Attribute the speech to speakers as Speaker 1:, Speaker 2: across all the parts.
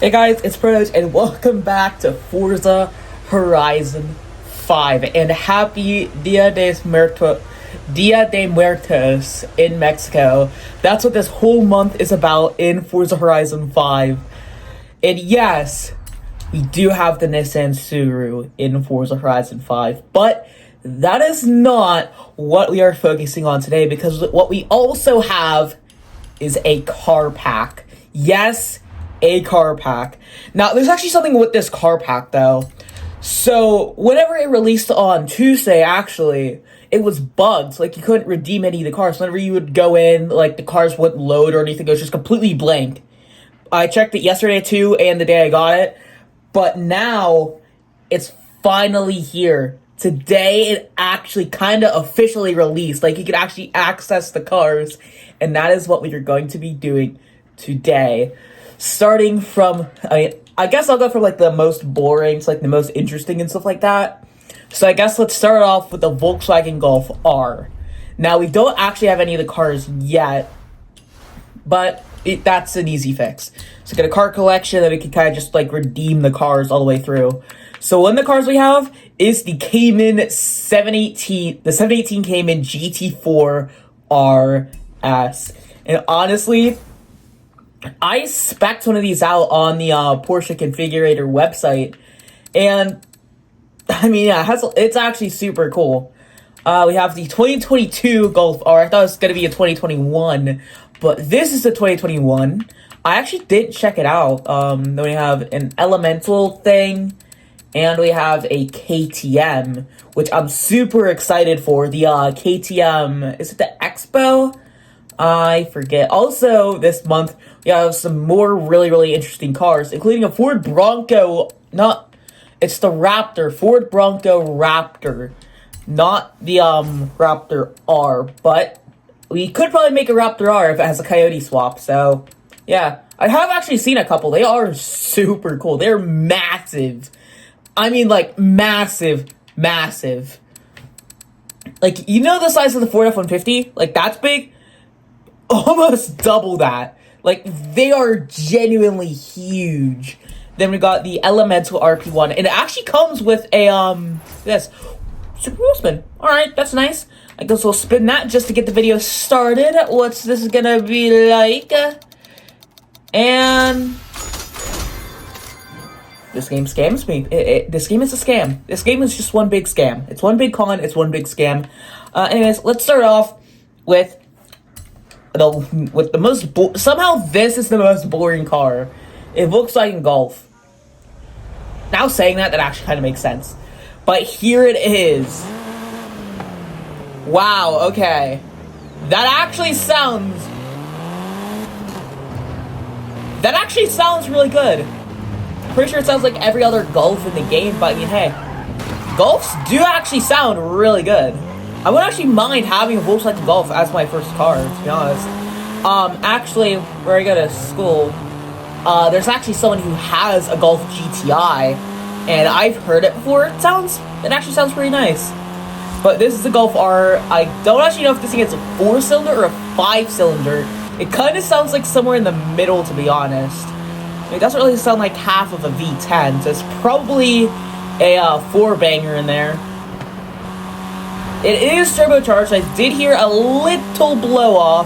Speaker 1: Hey guys, it's Proj, and welcome back to Forza Horizon 5, and happy Dia de Muertos in Mexico. That's what this whole month is about in Forza Horizon 5. And yes, we do have the Nissan Suru in Forza Horizon 5, but that is not what we are focusing on today, because what we also have is a car pack. Yes, a car pack. Now, there's actually something with this car pack, though. So, whenever it released on Tuesday, actually, it was bugged. Like, you couldn't redeem any of the cars. Whenever you would go in, like, the cars wouldn't load or anything. It was just completely blank. I checked it yesterday, too, and the day I got it. But now, it's finally here. Today, it actually kind of officially released. Like, you could actually access the cars. And that is what we are going to be doing today. Starting from, I guess I'll go from, like, the most boring to, like, the most interesting and stuff like that. So I guess let's start off with the Volkswagen Golf R. Now, we don't actually have any of the cars yet, but that's an easy fix. So get a car collection that we can kind of just, like, redeem the cars all the way through. So one of the cars we have is the Cayman 718, the 718 Cayman GT4 RS. And honestly, I spec'd one of these out on the Porsche Configurator website, and I mean, yeah, it's actually super cool. We have the 2022 Golf R. I thought it was going to be a 2021, but this is the 2021. I actually did check it out. Then we have an Elemental thing, and we have a KTM, which I'm super excited for. The KTM, is it the Xbow? I forget. Also, this month, we have some more really interesting cars, including a Ford Bronco. It's the Raptor. Ford Bronco Raptor. Not the, Raptor R, but we could probably make a Raptor R if it has a Coyote swap, so, yeah. I have actually seen a couple. They are super cool. They're massive. I mean, like, massive. Like, you know the size of the Ford F-150? Like, that's big? Almost double that. Like, they are genuinely huge. Then we got the Elemental RP1, and it actually comes with a, this Super Wheel Spin. Alright, that's nice. I guess we'll spin that just to get the video started. What's this gonna be like? And this game scams me. This game is a scam. This game is just one big scam. It's one big con, it's one big scam. Anyways, let's start off with the most somehow this is the most boring car. It looks like a Golf. Now saying that actually kind of makes sense. But here it is. Wow, okay. That actually sounds really good. Pretty sure it sounds like every other Golf in the game, but I mean, hey, Golfs do actually sound really good. I would actually mind having a Volkswagen Golf as my first car, to be honest. Actually, where I go to school, there's actually someone who has a Golf GTI, and I've heard it before. It actually sounds pretty nice. But this is the Golf R. I don't actually know if this thing is a 4-cylinder or a 5-cylinder. It kind of sounds like somewhere in the middle, to be honest. It doesn't really sound like half of a V10, so it's probably a 4-banger in there. It is turbocharged. I did hear a little blow off,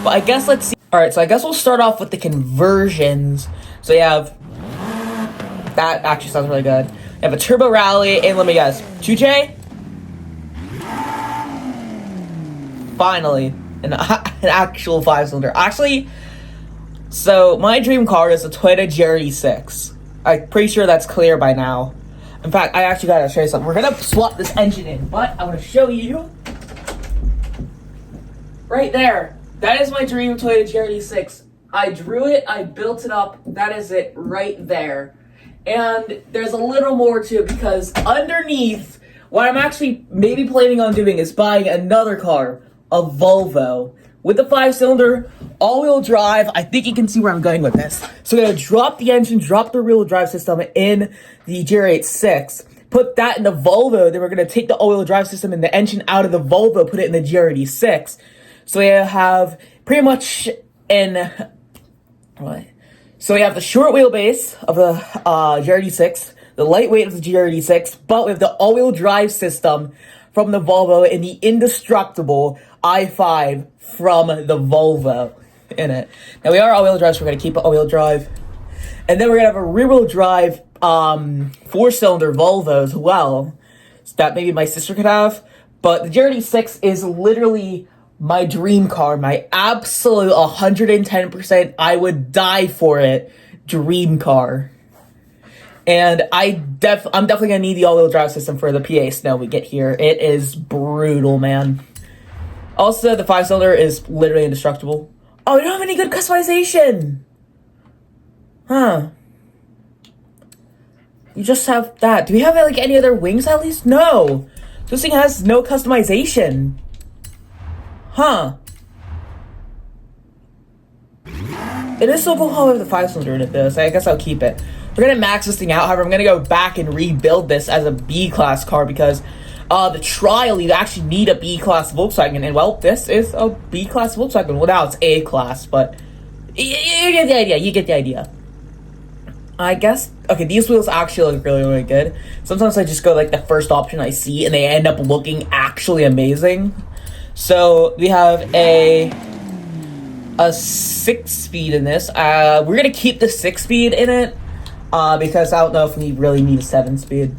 Speaker 1: but I guess let's see. Alright, so I guess we'll start off with the conversions. So you have, that actually sounds really good. You have a Turbo Rally, and let me guess, 2J? Finally, an actual 5-cylinder. Actually, so my dream car is a Toyota GR86. I'm pretty sure that's clear by now. In fact, I actually gotta show you something. We're gonna swap this engine in, but I wanna show you right there. That is my dream Toyota GR86. I drew it, I built it up, that is it right there. And there's a little more to it, because underneath, what I'm actually maybe planning on doing is buying another car, a Volvo, with the 5-cylinder, all-wheel drive. I think you can see where I'm going with this. So we're gonna drop the engine, drop the rear-wheel drive system in the GR86, put that in the Volvo, then we're gonna take the all-wheel drive system and the engine out of the Volvo, put it in the GR86. So we have pretty much an, what? So we have the short wheelbase of the GRD6, the lightweight of the GRD6, but we have the all-wheel drive system from the Volvo and the indestructible i5 from the Volvo in it. Now we are all-wheel drive, so we're going to keep it all-wheel drive. And then we're going to have a rear-wheel drive 4-cylinder Volvo as well. So that maybe my sister could have. But the GRD6 is literally my dream car, my absolute 110%, I would die for it, dream car. And I'm definitely gonna need the all-wheel drive system for the PA snow we get here. It is brutal, man. Also, the 5-cylinder is literally indestructible. Oh, we don't have any good customization! Huh. You just have that. Do we have, like, any other wings at least? No! This thing has no customization. Huh. It is so cool how we have the 5-cylinder in it, though, so I guess I'll keep it. We're gonna max this thing out. However, I'm gonna go back and rebuild this as a B-class car because the trial, you actually need a B-class Volkswagen, and well, this is a B-class Volkswagen. Well, now it's A-class, but you get the idea. You get the idea. I guess, okay, these wheels actually look really, really good. Sometimes I just go like the first option I see, and they end up looking actually amazing. So we have a 6-speed in this. We're gonna keep the 6-speed in it because I don't know if we really need a 7-speed.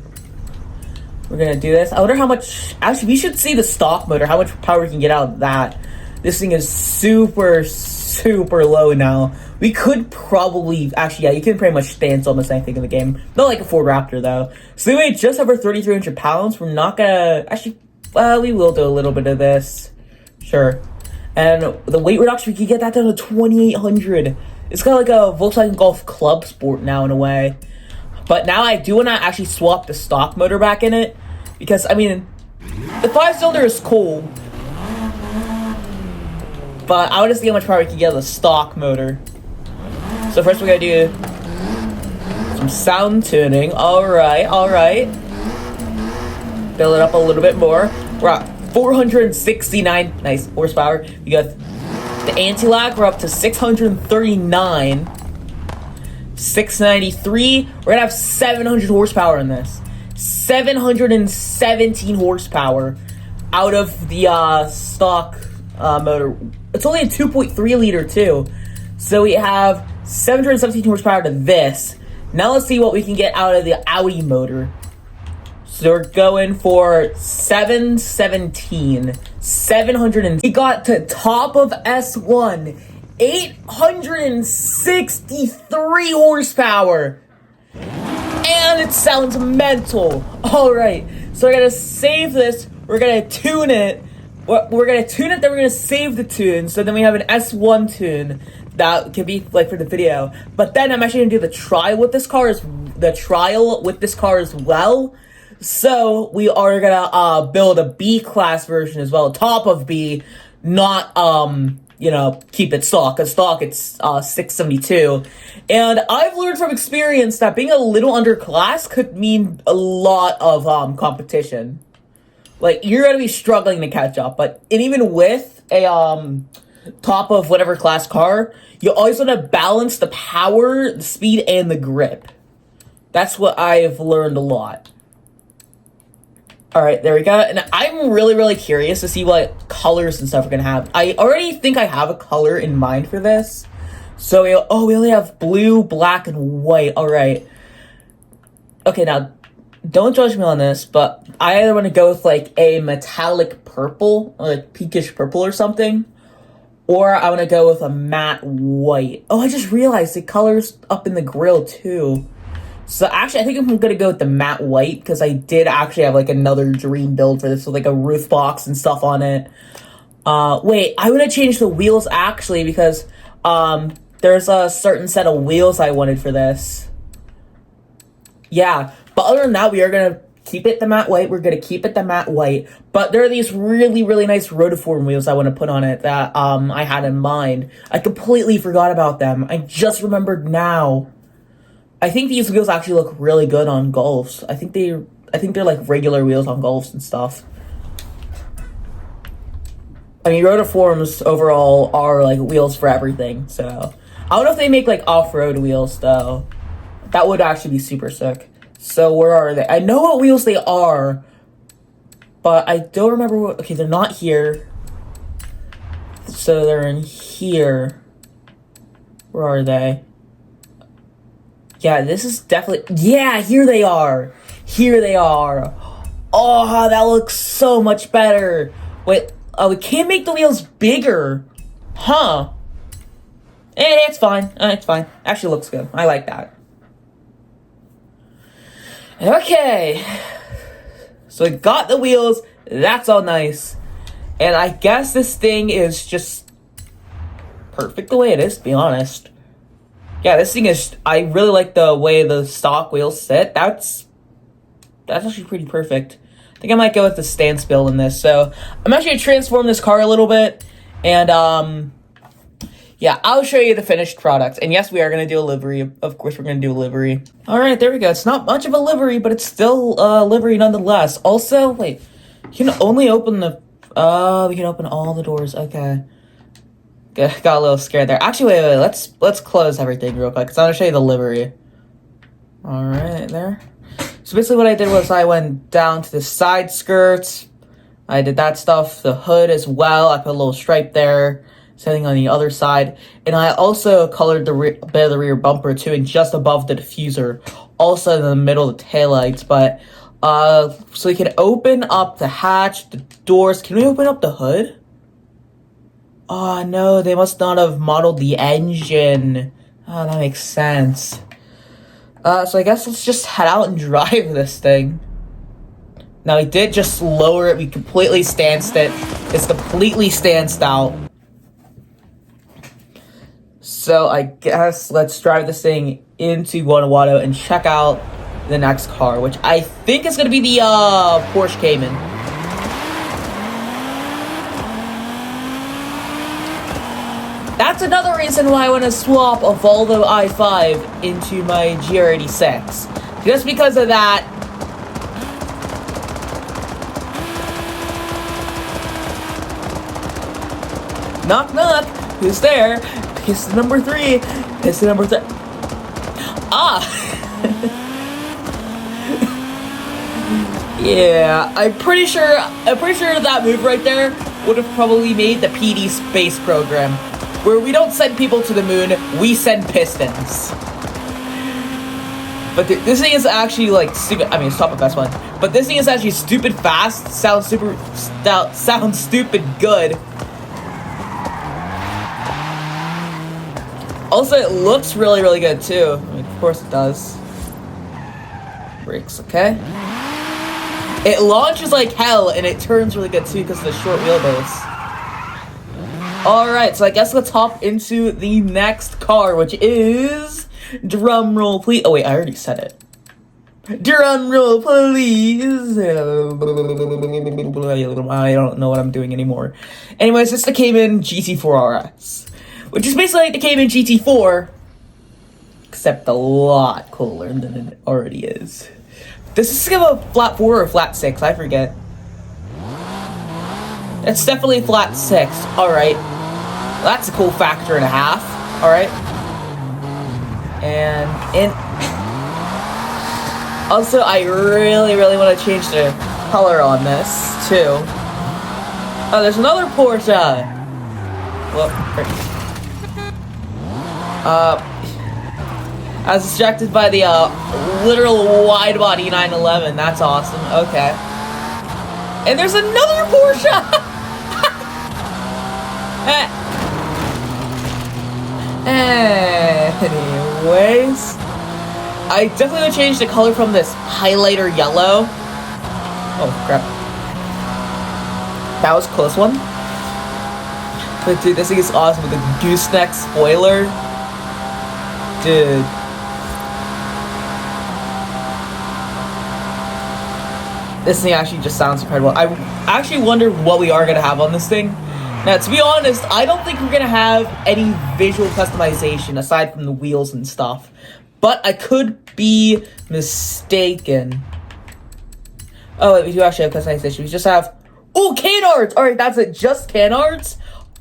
Speaker 1: We're gonna do this. I wonder how much. Actually, we should see the stock motor. How much power we can get out of that. This thing is super, super low now. We could probably actually, yeah, you can pretty much stance almost anything in the game. Not like a Ford Raptor though. So we just over 3,300 pounds. We're not gonna actually. Well, we will do a little bit of this. Sure. And the weight reduction, we can get that down to 2,800. It's kind of like a Volkswagen Golf Club Sport now in a way. But now I do want to actually swap the stock motor back in it. Because, I mean, the 5-cylinder is cool. But I want to see how much power we can get out of the stock motor. So first we're going to do some sound tuning. Alright, alright. Build it up a little bit more. We're at 469 nice horsepower. We got the anti-lag. We're up to 639. 693. We're gonna have 700 horsepower in this. 717 horsepower out of the stock motor. It's only a 2.3 liter too. So we have 717 horsepower to this. Now let's see what we can get out of the Audi motor. So we're going for 717, 700, and we got to top of S1, 863 horsepower, and it sounds mental. All right, so we're gonna save this. We're gonna tune it. We're gonna tune it. Then we're gonna save the tune. So then we have an S1 tune that could be like for the video. But then I'm actually gonna do the trial with this car as well. So we are gonna build a B-class version as well, top of B, not keep it stock. Cause stock it's 672, and I've learned from experience that being a little underclass could mean a lot of competition. Like you're gonna be struggling to catch up, and even with a top of whatever class car, you always want to balance the power, the speed, and the grip. That's what I've learned a lot. Alright, there we go. And I'm really, really curious to see what colors and stuff we're going to have. I already think I have a color in mind for this. So, we only have blue, black, and white. Alright. Okay, now, don't judge me on this, but I either want to go with, like, a metallic purple, or like pinkish purple or something. Or I want to go with a matte white. Oh, I just realized the color's up in the grill, too. So actually, I think I'm gonna go with the matte white because I did actually have like another dream build for this with like a roof box and stuff on it. Wait, I would have changed the wheels actually because there's a certain set of wheels I wanted for this. Yeah, but other than that, we are gonna keep it the matte white. We're gonna keep it the matte white. But there are these really, really nice rotiform wheels I want to put on it that I had in mind. I completely forgot about them. I just remembered now. I think these wheels actually look really good on Golfs. I think they're like regular wheels on Golfs and stuff. I mean, rotiforms overall are like wheels for everything. So I don't know if they make like off-road wheels though. That would actually be super sick. So where are they? I know what wheels they are, but I don't remember what. Okay, they're not here. So they're in here. Where are they? Yeah, this is definitely. Yeah, here they are. Here they are. Oh, that looks so much better. Wait, we can't make the wheels bigger. Huh. It's fine. It's fine. Actually looks good. I like that. Okay. So we got the wheels. That's all nice. And I guess this thing is just perfect the way it is, to be honest. Yeah, this thing is... I really like the way the stock wheels sit. That's actually pretty perfect. I think I might go with the stance build in this. So, I'm actually going to transform this car a little bit. And, yeah, I'll show you the finished product. And yes, we are going to do a livery. Of course, we're going to do a livery. Alright, there we go. It's not much of a livery, but it's still a livery nonetheless. Also, wait. You can only open the... we can open all the doors. Okay. Got a little scared there. Actually, wait. Let's close everything real quick, because I'm going to show you the livery. Alright, there. So basically what I did was I went down to the side skirts. I did that stuff. The hood as well. I put a little stripe there. Sitting on the other side. And I also colored the bit of the rear bumper too, and just above the diffuser. Also in the middle of the taillights. But, so we can open up the hatch, the doors. Can we open up the hood? Oh no, they must not have modeled the engine. Oh, that makes sense. So I guess let's just head out and drive this thing. Now, we did just lower it. We completely stanced it. It's completely stanced out. So I guess let's drive this thing into Guanajuato and check out the next car, which I think is going to be the Porsche Cayman. That's another reason why I want to swap a Volvo i5 into my GR86. Just because of that. Knock, knock. Who's there? Piston number 3. Piston number 3. Ah! Yeah, I'm pretty sure that move right there would have probably made the PD space program. Where we don't send people to the moon, we send pistons. But this thing is actually like stupid. I mean, it's top of best one. But this thing is actually stupid fast. Sounds stupid good. Also, it looks really, really good too. I mean, of course it does. Brakes, okay. It launches like hell, and it turns really good too because of the short wheelbase. Alright, so I guess let's hop into the next car, which is... Drum roll, please. Oh, wait, I already said it. Drum roll, please. I don't know what I'm doing anymore. Anyways, it's the Cayman GT4 RS, which is basically like the Cayman GT4, except a lot cooler than it already is. Does this give a flat 4 or flat 6? I forget. It's definitely flat 6. Alright. Well, that's a cool factor and a half. Alright. And also, I really, really want to change the color on this, too. Oh, there's another Porsche. Well, I was distracted by the literal wide-body 911. That's awesome. Okay. And there's another Porsche! Anyways, I definitely would change the color from this highlighter yellow. Oh, crap. That was a close one. But dude, this thing is awesome with the gooseneck spoiler. Dude. This thing actually just sounds incredible. I actually wonder what we are going to have on this thing. Now, to be honest, I don't think we're going to have any visual customization aside from the wheels and stuff. But I could be mistaken. Oh, wait, we do actually have customization. We just have... Oh, canards! Alright, that's it. Just canards?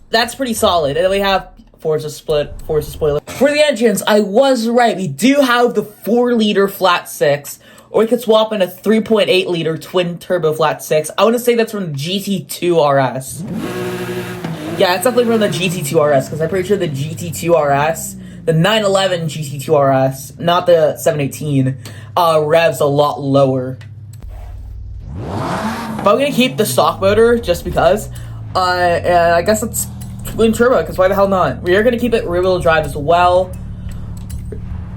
Speaker 1: That's pretty solid. And then we have Forza spoiler. For the engines, I was right. We do have the 4-liter flat 6, or we could swap in a 3.8-liter twin-turbo flat 6. I want to say that's from the GT2 RS. Yeah, it's definitely from the GT2 RS, because I'm pretty sure the GT2 RS, the 911 GT2 RS, not the 718, revs a lot lower. But I'm going to keep the stock motor, just because. And I guess it's twin turbo, because why the hell not? We are going to keep it rear-wheel drive as well.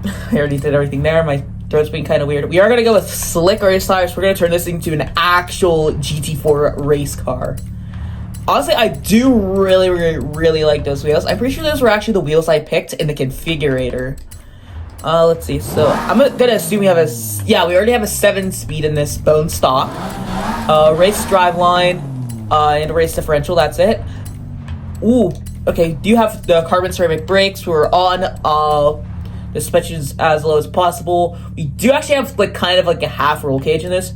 Speaker 1: I already did everything there. My throat's being kind of weird. We are going to go with slick race tires. We're going to turn this into an actual GT4 race car. Honestly, I do really like those wheels. I'm pretty sure those were actually the wheels I picked in the configurator. Let's see. So I'm gonna assume we have a... Yeah, we already have a 7-speed in this bone stock. Race driveline, and a race differential. That's it. Ooh, okay. Do you have the carbon ceramic brakes? We're on the suspension's as low as possible. We do actually have like kind of like a half roll cage in this.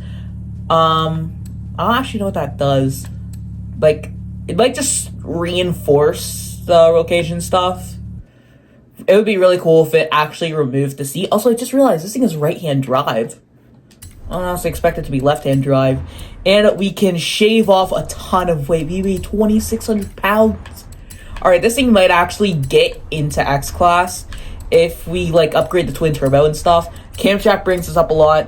Speaker 1: I don't actually know what that does. Like, it might just reinforce the roll cage and stuff. It would be really cool if it actually removed the seat. Also, I just realized this thing is right-hand drive. I don't honestly expect it to be left-hand drive. And we can shave off a ton of weight. We weigh 2,600 pounds. Alright, this thing might actually get into X-Class if we, like, upgrade the twin turbo and stuff. Camshaft brings us up a lot.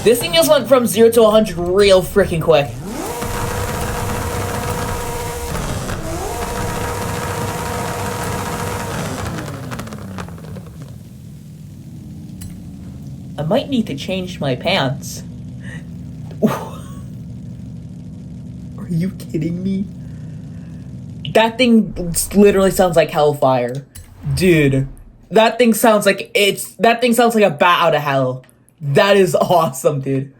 Speaker 1: This thing just went from 0 to 100 real freaking quick. I might need to change my pants. Are you kidding me? That thing literally sounds like hellfire. Dude, that thing sounds like a bat out of hell. That is awesome, dude.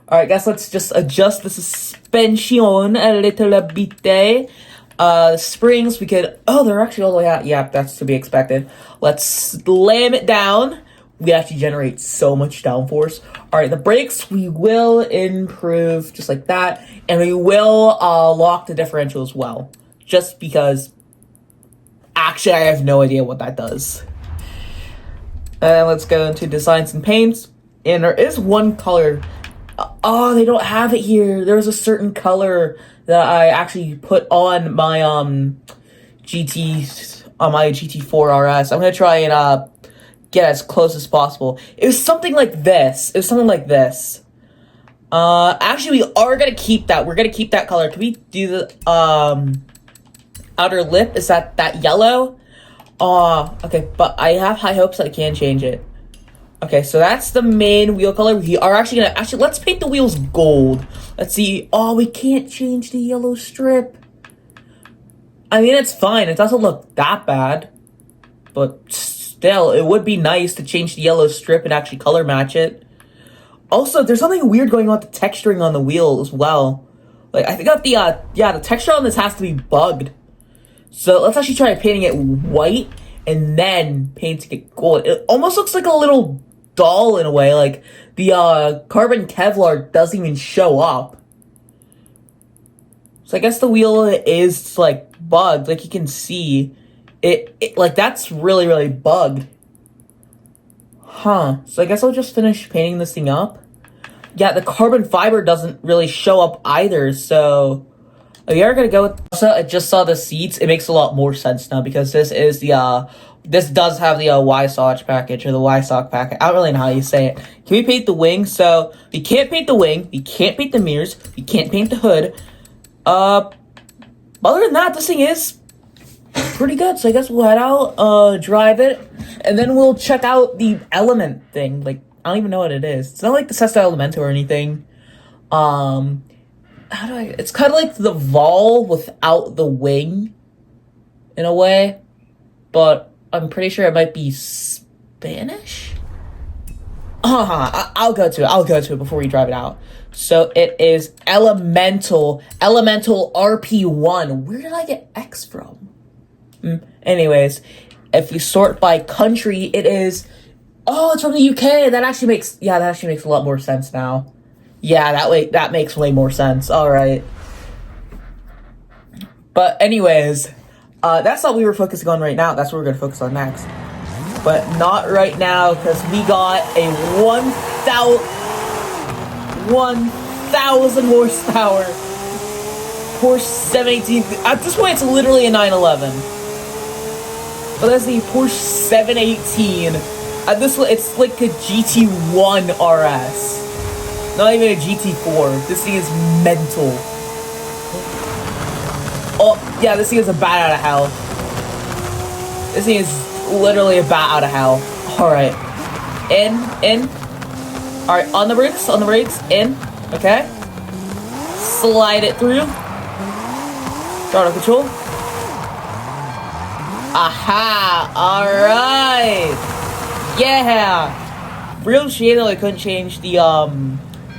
Speaker 1: Alright, guys, let's just adjust the suspension a little bit. Springs, we could... Oh, they're actually all the way out. Yeah, that's to be expected. Let's slam it down. We actually generate so much downforce. Alright, the brakes, we will improve just like that. And we will lock the differential as well. Just because... Actually, I have no idea what that does. And let's go into designs and paints. And there is one color. Oh, they don't have it here. There's a certain color that I actually put on my GT4 RS. I'm gonna try and get as close as possible. It was something like this. Actually, we are gonna keep that. We're gonna keep that color. Can we do the outer lip? Is that yellow? Okay, but I have high hopes that I can change it. Okay, so that's the main wheel color. We are actually gonna... Actually, let's paint the wheels gold. Let's see. Oh, we can't change the yellow strip. I mean, it's fine. It doesn't look that bad. But still, it would be nice to change the yellow strip and actually color match it. Also, there's something weird going on with the texturing on the wheel as well. Like, I think that the texture on this has to be bugged. So, let's actually try painting it white and then painting it gold. It almost looks like a little doll in a way. Like, the carbon Kevlar doesn't even show up. So I guess the wheel is, like, bugged. Like, you can see. It like, that's really bugged. Huh. So I guess I'll just finish painting this thing up. Yeah, the carbon fiber doesn't really show up either, so... We are gonna go with... Also, I just saw the seats. It makes a lot more sense now, because this is the, this does have the Y-Sock package, or the Y-Sock package. I don't really know how you say it. Can we paint the wing? So, we can't paint the wing. We can't paint the mirrors. We can't paint the hood. Other than that, this thing is pretty good. So, I guess we'll head out, drive it, and then we'll check out the element thing. Like, I don't even know what it is. It's not like the Sesto Elemento or anything. It's kind of like the Vol without the wing, in a way, but I'm pretty sure it might be Spanish? I'll go to it before we drive it out. So it is Elemental RP1. Where did I get X from? Anyways, if we sort by country, it is... Oh, it's from the UK! That actually makes a lot more sense now. Yeah, that makes way more sense. Alright. But anyways, That's what we were focusing on right now. That's what we're going to focus on next. But not right now, because we got a 1,000 horsepower Porsche 718. At this point, it's literally a 911. But that's the Porsche 718. At this point, it's like a GT1 RS. Not even a GT4. This thing is mental. Oh, yeah, this thing is a bat out of hell. This thing is literally a bat out of hell. Alright. In. Alright, on the brakes, in. Okay. Slide it through. Throttle control. Aha! Alright! Yeah! Real shame that I couldn't change the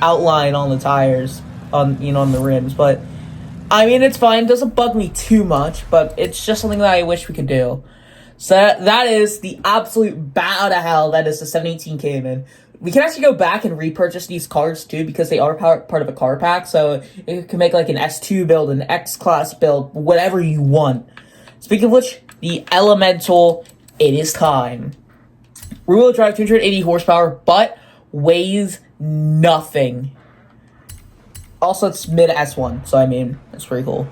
Speaker 1: outline on the tires. On the rims, but I mean, it's fine. It doesn't bug me too much, but it's just something that I wish we could do. So that is the absolute bat out of hell that is the 718 Cayman. We can actually go back and repurchase these cars too, because they are part of a car pack, so you can make like an S2 build, an X-Class build, whatever you want. Speaking of which, the Elemental, it is time. Rear-wheel drive, 280 horsepower, but weighs nothing. Also, it's mid S1, so I mean, that's pretty cool.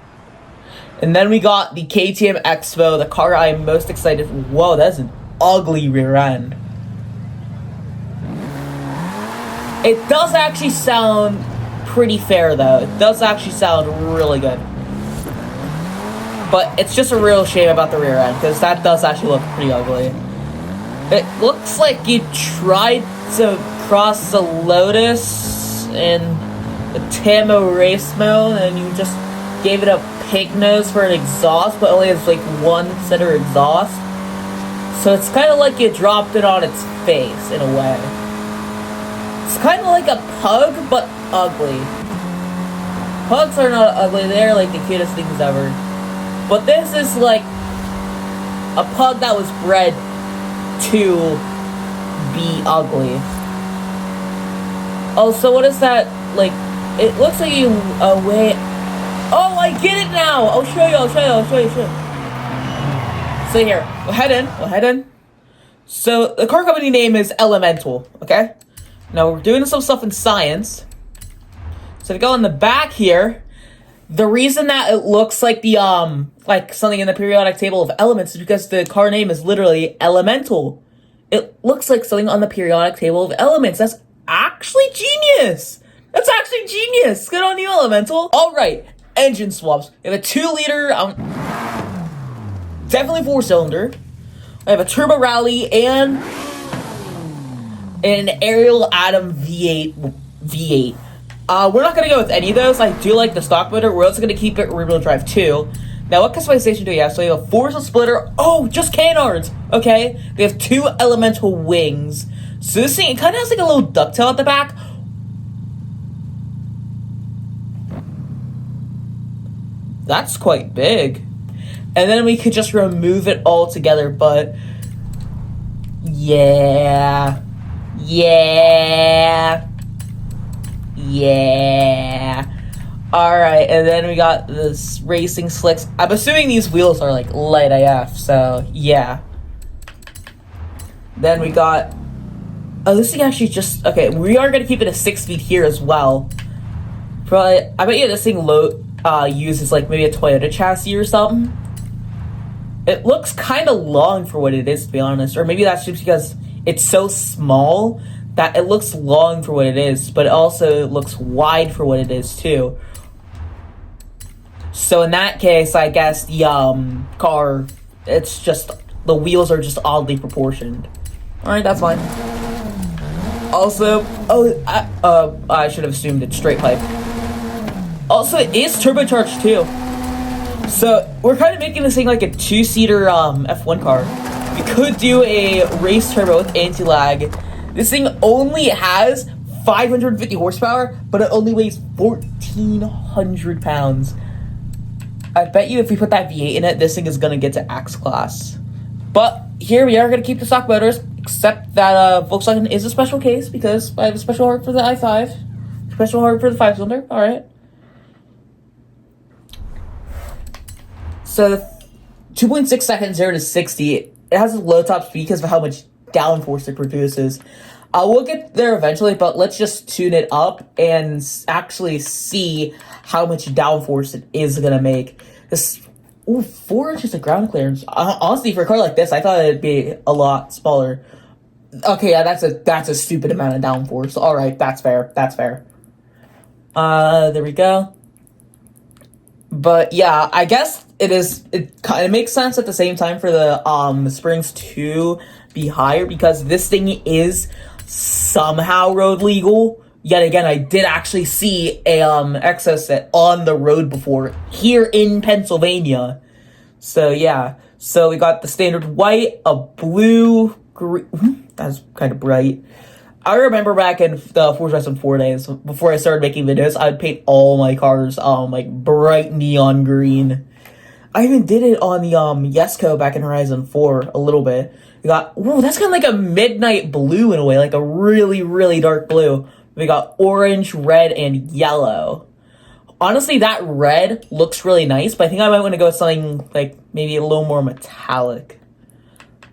Speaker 1: And then we got the KTM Xbow, the car I am most excited for. Whoa, that's an ugly rear end. It does actually sound pretty fair, though. It does actually sound really good. But it's just a real shame about the rear end, because that does actually look pretty ugly. It looks like you tried to cross the Lotus in the Tamo race mode, and you just gave it a pig nose for an exhaust, but only has like one center exhaust. So it's kind of like you dropped it on its face, in a way. It's kind of like a pug, but ugly. Pugs are not ugly, they're like the cutest things ever. But this is like a pug that was bred to be ugly. Oh, so what is that? Like, it looks like you wait. Oh, I get it now! I'll show you. So here, we'll head in. So the car company name is Elemental, okay? Now we're doing some stuff in science. So to go in the back here, the reason that it looks like the like something in the periodic table of elements is because the car name is literally Elemental. It looks like something on the periodic table of elements. That's actually genius. Good on you, Elemental. All right, engine swaps. We have a 2-liter, definitely 4-cylinder. I have a Turbo Rally and an Ariel Atom V8. We're not gonna go with any of those. I do like the stock motor. We're also gonna keep it rear-wheel drive too. Now, what customization do we have? So we have a Forza splitter. Oh, just canards. Okay, we have 2 Elemental wings. So this thing, it kind of has like a little ducktail at the back. That's quite big. And then we could just remove it all together, but yeah. Alright, and then we got this racing slicks. I'm assuming these wheels are like light AF, so yeah. Then we got, oh, this thing actually just, okay, we are going to keep it at 6 feet here as well. Probably, I bet you this thing uses like maybe a Toyota chassis or something. It looks kind of long for what it is, to be honest. Or maybe that's just because it's so small that it looks long for what it is, but it also looks wide for what it is too. So in that case, I guess the car, it's just, the wheels are just oddly proportioned. Alright, that's fine. Also, I should have assumed it's straight pipe. Also, it is turbocharged too. So we're kind of making this thing like a 2-seater F1 car. We could do a race turbo with anti-lag. This thing only has 550 horsepower, but it only weighs 1,400 pounds. I bet you if we put that V8 in it, this thing is going to get to X class. But here we are going to keep the stock motors, except that Volkswagen is a special case because I have a special heart for the i5. Special heart for the 5-cylinder. Alright. So 2.6 seconds 0 to 60. It has a low top speed because of how much downforce it produces. We'll get there eventually, but let's just tune it up and actually see how much downforce it is gonna make. This 4 inches of ground clearance. Honestly, for a car like this, I thought it'd be a lot smaller. Okay, yeah, that's a stupid amount of downforce. All right, that's fair. That's fair. There we go. But yeah, I guess it kind of makes sense at the same time for the springs to be higher because this thing is somehow road legal. Yet again, I did actually see a Exocet on the road before here in Pennsylvania. So yeah, so we got the standard white, a blue, green. That's kind of bright. I remember back in the Forza Horizon 4 days, before I started making videos, I'd paint all my cars like bright neon green. I even did it on the Yesco back in Horizon 4 a little bit. We got, whoa, that's kind of like a midnight blue in a way, like a really, really dark blue. We got orange, red, and yellow. Honestly, that red looks really nice, but I think I might want to go with something like maybe a little more metallic.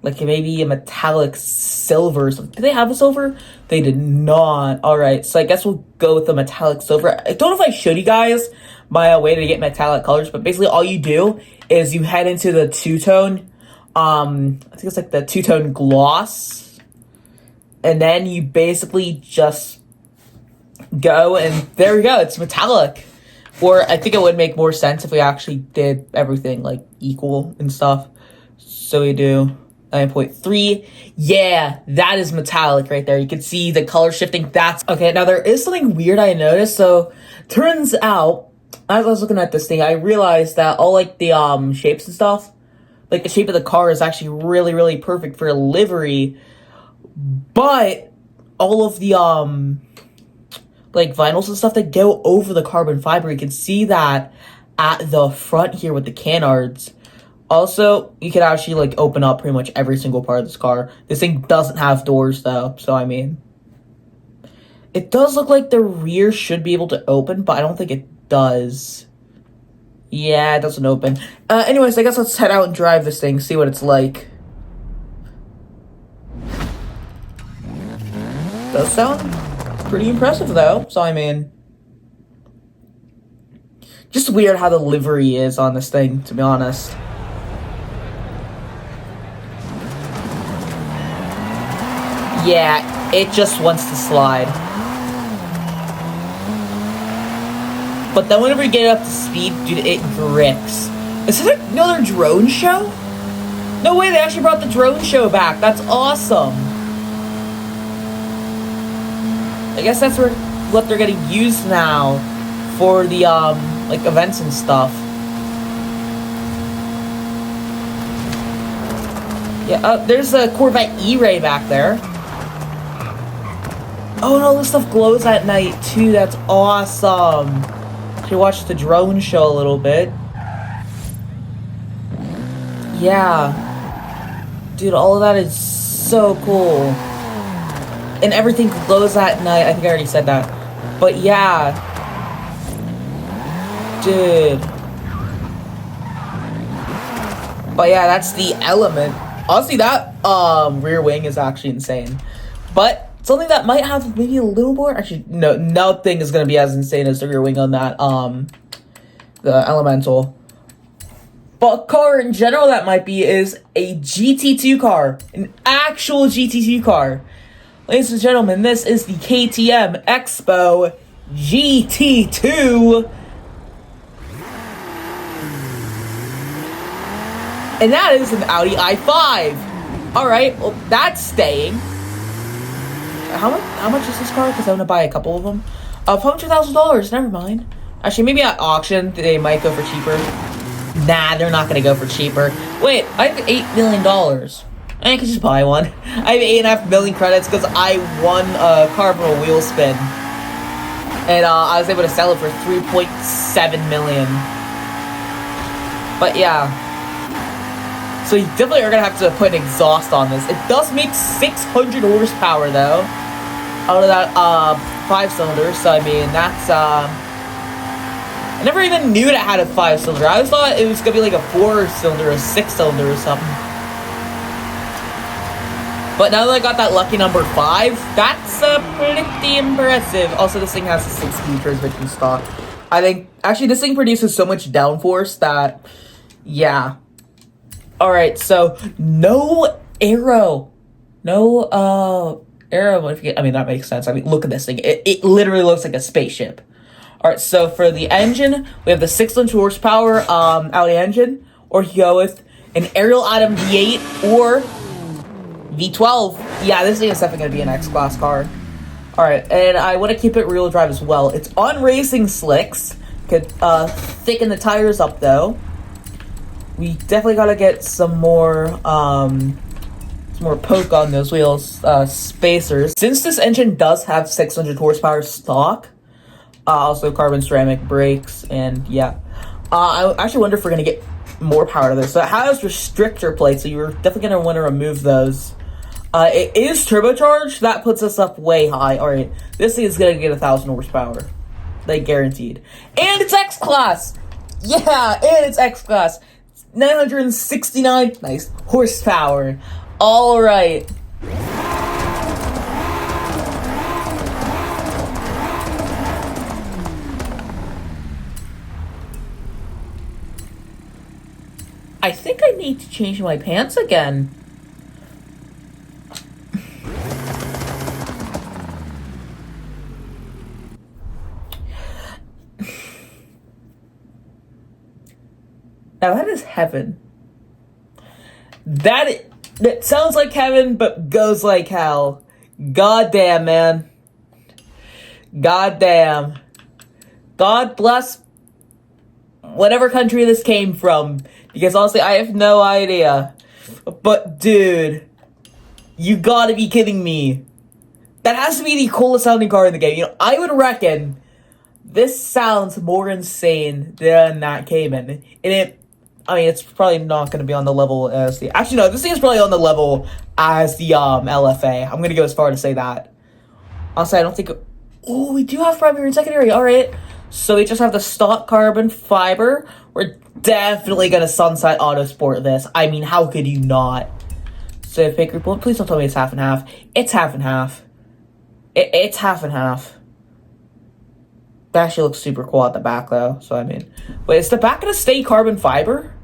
Speaker 1: Like maybe a metallic silver. Did they have a silver? They did not. Alright, so I guess we'll go with the metallic silver. I don't know if I showed you guys my way to get metallic colors, but basically all you do is you head into the two-tone, I think it's like the two-tone gloss, and then you basically just go, and there we go, it's metallic. Or I think it would make more sense if we actually did everything like equal and stuff. So we do 9.3. Yeah, that is metallic right there. You can see the color shifting. That's okay. Now there is something weird I noticed. So turns out, as I was looking at this thing, I realized that all like the shapes and stuff, like the shape of the car is actually really, really perfect for a livery. But all of the like vinyls and stuff that go over the carbon fiber, you can see that at the front here with the canards. Also, you can actually like open up pretty much every single part of this car. This thing doesn't have doors though, so I mean, it does look like the rear should be able to open, but I don't think it does. Yeah, it doesn't open. Anyways, I guess let's head out and drive this thing, see what it's like. Does sound pretty impressive though, so I mean, just weird how the livery is on this thing, to be honest. Yeah, it just wants to slide. But then whenever you get it up to speed, dude, it grips. Is this another drone show? No way, they actually brought the drone show back. That's awesome. I guess that's what they're gonna use now for the like events and stuff. Yeah, there's a Corvette E-Ray back there. Oh no, this stuff glows at night too. That's awesome. You watch the drone show a little bit. Yeah, dude, all of that is so cool. And everything glows at night. I think I already said that. But yeah. Dude. But yeah, that's the Element. Honestly, that rear wing is actually insane. But something that might have maybe a little more... Actually, no, nothing is going to be as insane as the rear wing on that, the Elemental. But a car in general that might be is a GT2 car. An actual GT2 car. Ladies and gentlemen, this is the KTM Xbow GT2. And that is an Audi i5. Alright, well, that's staying. How much is this car? Because I'm going to buy a couple of them. $100,000, never mind. Actually, maybe at auction, they might go for cheaper. Nah, they're not going to go for cheaper. Wait, I have $8 million. I could just buy one. I have 8.5 million credits because I won a car from a wheel spin. And I was able to sell it for 3.7 million. But yeah. So you definitely are going to have to put an exhaust on this. It does make 600 horsepower though. Out of that 5 cylinders. So I mean, that's I never even knew it had a 5-cylinder. I always thought it was gonna be like a 4-cylinder, a 6-cylinder or something. But now that I got that lucky number 5, that's pretty impressive. Also, this thing has a 6-speed transmission stock. I think, actually, this thing produces so much downforce that, yeah. Alright, so, no aero. No, aero modification. I mean, that makes sense. I mean, look at this thing. It literally looks like a spaceship. Alright, so for the engine, we have the 600 horsepower Audi engine, or you go with an Ariel Atom V8 or V12. Yeah, this thing is definitely going to be an X-Class car. Alright, and I want to keep it real drive as well. It's on racing slicks. Could thicken the tires up, though. We definitely got to get some more poke on those wheels, spacers. Since this engine does have 600 horsepower stock, also carbon ceramic brakes, and yeah. I actually wonder if we're going to get more power to this. So it has restrictor plates, so you're definitely going to want to remove those. It is turbocharged. That puts us up way high. Alright, this thing is going to get 1,000 horsepower. Like, guaranteed. And it's X-Class! Yeah, and it's X-Class. 969 nice horsepower. Alright. I think I need to change my pants again. Now that is heaven. That sounds like heaven, but goes like hell. God damn, man. God damn. God bless whatever country this came from. Because honestly, I have no idea. But dude, you gotta be kidding me. That has to be the coolest sounding car in the game. You know, I would reckon this sounds more insane than that Cayman. And I mean, it's probably not going to be on the level as the... Actually, no, this thing is probably on the level as the LFA. I'm going to go as far to say that. Honestly, I don't think... Oh, we do have primary and secondary. All right. So we just have the stock carbon fiber. We're definitely going to Sunset Autosport this. I mean, how could you not? So, fake report. Please don't tell me it's half and half. It's half and half. It's half and half. That actually looks super cool at the back, though. So, I mean... Wait, is the back going to stay carbon fiber?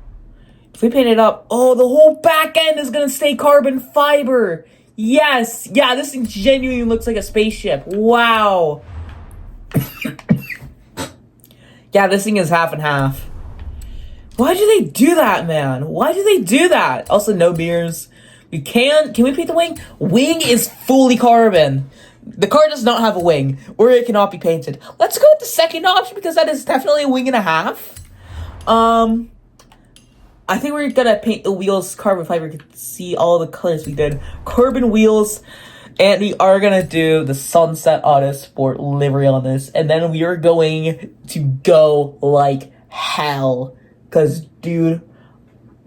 Speaker 1: If we paint it up... Oh, the whole back end is going to stay carbon fiber! Yes! Yeah, this thing genuinely looks like a spaceship. Wow! Yeah, this thing is half and half. Why do they do that, man? Why do they do that? Also, no mirrors. Can we paint the wing? Wing is fully carbon. The car does not have a wing, or it cannot be painted. Let's go with the second option, because that is definitely a wing and a half. I think we're gonna paint the wheels carbon fiber. You can see all the colors we did. Carbon wheels, and we are gonna do the Sunset Autosport livery on this, and then we are going to go like hell. Because, dude,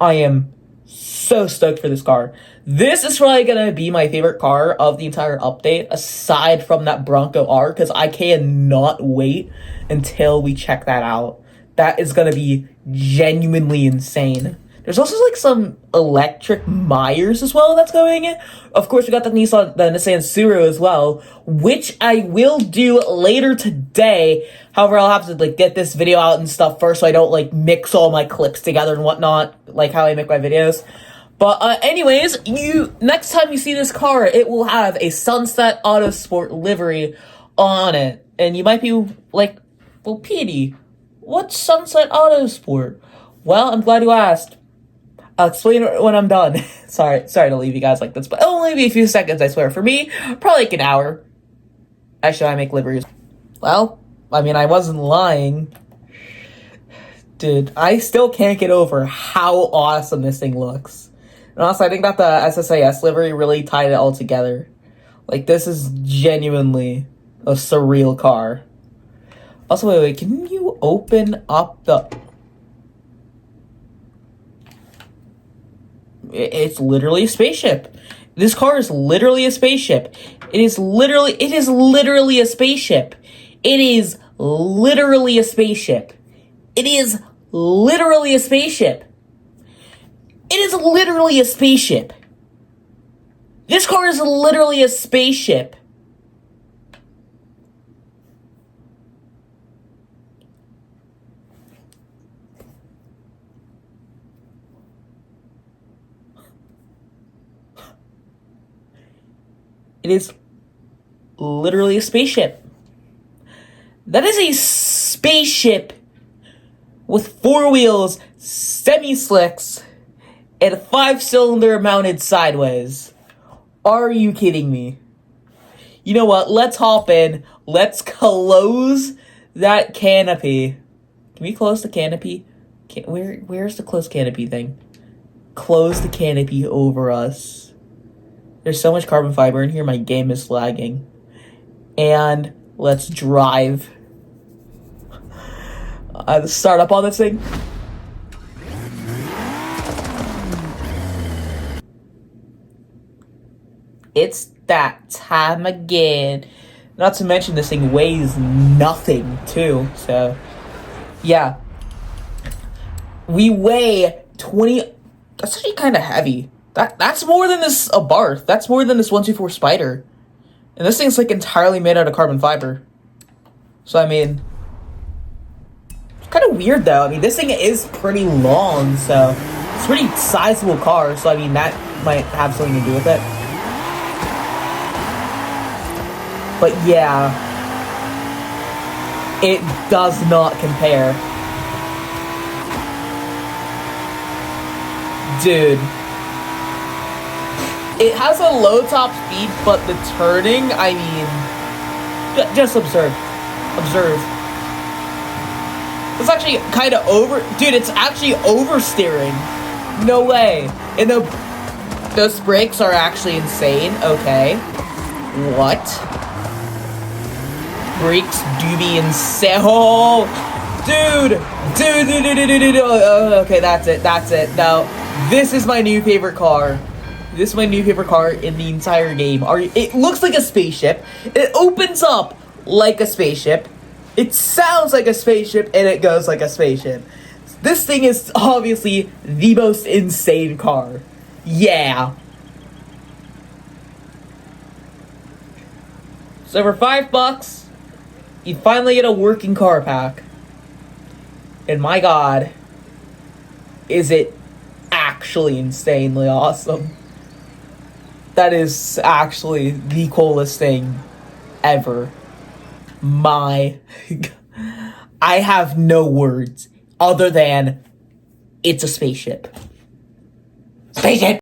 Speaker 1: I am so stoked for this car. This is probably gonna be my favorite car of the entire update, aside from that Bronco R, because I cannot wait until we check that out. That is gonna be genuinely insane. There's also like some electric Myers as well that's going in. Of course, we got the Nissan Suru as well, which I will do later today. However, I'll have to like get this video out and stuff first, so I don't like mix all my clips together and whatnot, like how I make my videos. But anyways, next time you see this car, it will have a Sunset Autosport livery on it, and you might be like, "Well, Petey, what's Sunset Autosport?" Well, I'm glad you asked. I'll explain it when I'm done. sorry to leave you guys like this, but it'll only be a few seconds, I swear. For me, probably like an hour. Actually, I make liveries. Well, I mean, I wasn't lying. Dude, I still can't get over how awesome this thing looks. And also, I think that the SSAS livery really tied it all together. Like, this is genuinely a surreal car. Also, wait, can you open up the... It's literally a spaceship. This car is literally a spaceship. It is literally a spaceship. It is literally a spaceship. It is literally a spaceship. It is literally a spaceship. This car is literally a spaceship. It is literally a spaceship. That is a spaceship with 4 wheels, semi-slicks, and a 5-cylinder mounted sideways. Are you kidding me? You know what? Let's hop in. Let's close that canopy. Can we close the canopy? Where's the close canopy thing? Close the canopy over us. There's so much carbon fiber in here, my game is lagging. And let's drive. Let's start up on this thing. It's that time again. Not to mention this thing weighs nothing too, so yeah. We weigh 20. That's actually kind of heavy. That's more than this Abarth. That's more than this 124 Spider. And this thing's like entirely made out of carbon fiber. So I mean, it's kind of weird though. I mean, this thing is pretty long, so it's a pretty sizable car. So I mean, that might have something to do with it. But yeah, it does not compare. Dude. It has a low top speed, but the turning, I mean, just observe. Observe. It's actually kind of over, dude, it's actually oversteering. No way. And those brakes are actually insane. Okay. What? Brakes do be insane. Oh, dude. Okay, that's it. No, this is my new favorite car. This is my new favorite car in the entire game. It looks like a spaceship. It opens up like a spaceship. It sounds like a spaceship, and it goes like a spaceship. This thing is obviously the most insane car. Yeah. So for $5, you finally get a working car pack. And my god, is it actually insanely awesome. That is actually the coolest thing ever. I have no words other than it's a spaceship. Spaceship!